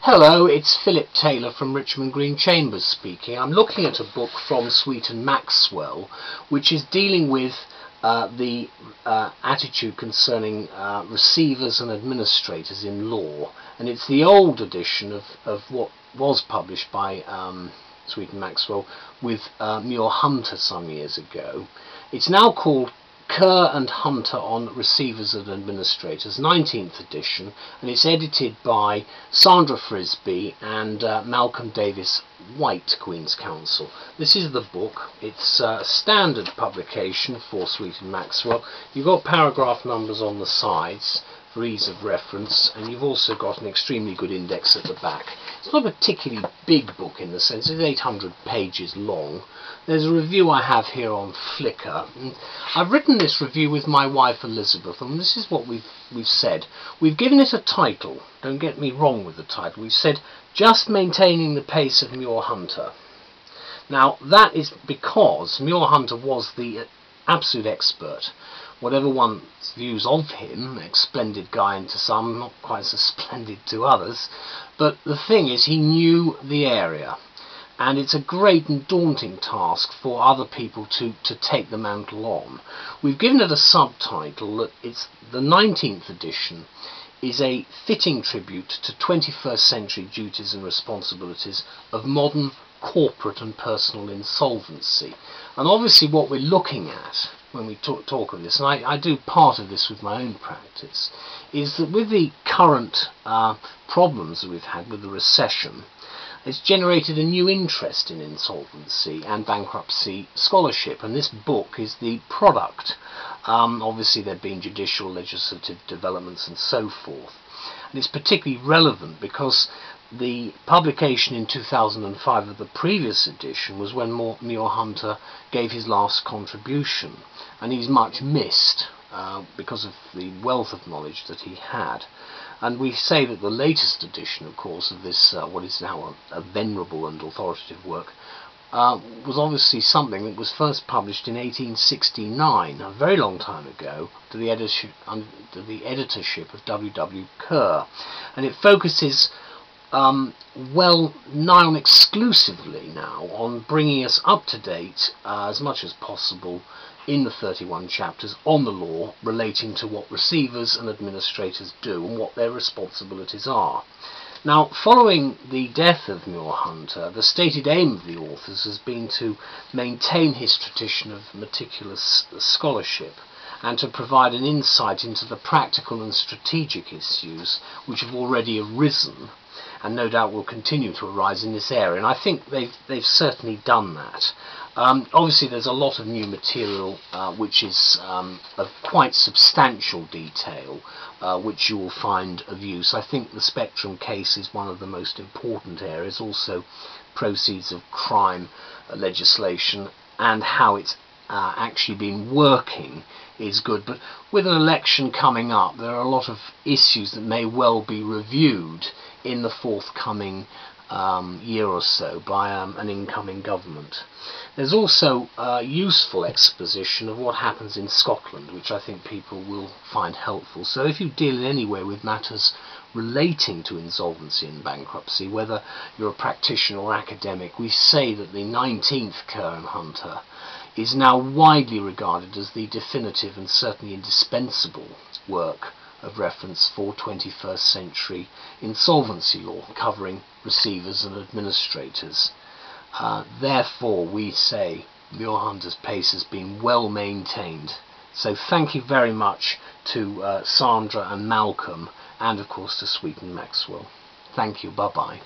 Hello, it's Phillip Taylor from Richmond Green Chambers speaking. I'm looking at a book from Sweet and Maxwell which is dealing with the attitude concerning receivers and administrators in law, and it's the old edition of what was published by Sweet and Maxwell with Muir Hunters some years ago. It's now called Kerr and Hunter on Receivers and Administrators, 19th edition, and it's edited by Sandra Frisby and Malcolm Davis White, Queen's Counsel. This is the book. It's a standard publication for Sweet and Maxwell. You've got paragraph numbers on the sides for ease of reference, and you've also got an extremely good index at the back. It's not a particularly big book in the sense it's 800 pages long. There's a review I have here on Flickr. I've written this review with my wife Elizabeth, and this is what we've said. We've given it a title. Don't get me wrong with the title. We've said Just Maintaining the Pace of Muir Hunter. Now that is because Muir Hunter was the absolute expert. Whatever one's views of him, a splendid guy and to some, not quite so splendid to others, but the thing is he knew the area, and it's a great and daunting task for other people to take the mantle on. We've given it a subtitle that it's the 19th edition is a fitting tribute to 21st century duties and responsibilities of modern corporate and personal insolvency. And obviously what we're looking at when we talk of this, and I do part of this with my own practice, is that with the current problems that we've had with the recession, it's generated a new interest in insolvency and bankruptcy scholarship, and this book is the product. Obviously there have been judicial, legislative developments and so forth, and it's particularly relevant because the publication in 2005 of the previous edition was when Muir Hunter gave his last contribution, and he's much missed because of the wealth of knowledge that he had. And we say that the latest edition, of course, of this what is now a venerable and authoritative work was obviously something that was first published in 1869, a very long time ago, under the editorship of W W Kerr, and it focuses well, nigh on exclusively now on bringing us up to date as much as possible in the 31 chapters on the law relating to what receivers and administrators do and what their responsibilities are. Now, following the death of Muir Hunter, the stated aim of the authors has been to maintain his tradition of meticulous scholarship and to provide an insight into the practical and strategic issues which have already arisen and no doubt will continue to arise in this area, and I think they've certainly done that. Obviously there's a lot of new material which is of quite substantial detail which you will find of use. I think the Spectrum case is one of the most important areas, also proceeds of crime legislation and how it's actually been working is good, but with an election coming up there are a lot of issues that may well be reviewed in the forthcoming year or so by an incoming government. There's also useful exposition of what happens in Scotland, which I think people will find helpful. So if you deal in any way with matters relating to insolvency and bankruptcy, whether you're a practitioner or academic, we say that the 19th Kerr and Hunter is now widely regarded as the definitive and certainly indispensable work of reference for 21st century insolvency law, covering receivers and administrators. Therefore, we say Muir Hunter's pace has been well maintained. So thank you very much to Sandra and Malcolm, and of course to Sweet and Maxwell. Thank you. Bye-bye.